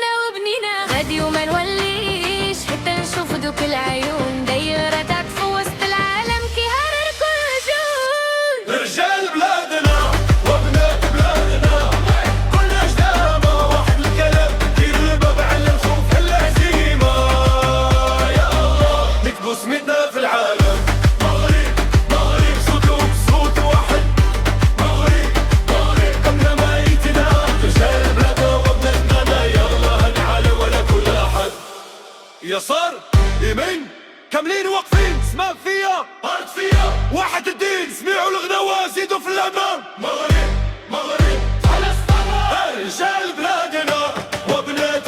شبابنا وبنينا غادي وما نوليش حتى نشوف دوك العيون دايرة تعطف وسط العالم كي هرر كل جون. رجال بلادنا وبنات بلادنا كلنا جدامى واحد الكلام دير الباب على الخوف العزيمة. يا الله نكتبو سميتنا في العالم. مغرب مغرب صوت واحد. مغرب مغرب كنا ميتنا رجال بلادنا وبناتنا يلا نعلى ولا كل أحد. يسار يمين كاملين واقفين سماء فيا أرض فيا واحد الدين سمعوا الغنوة زيدوا في الأمام. مغرب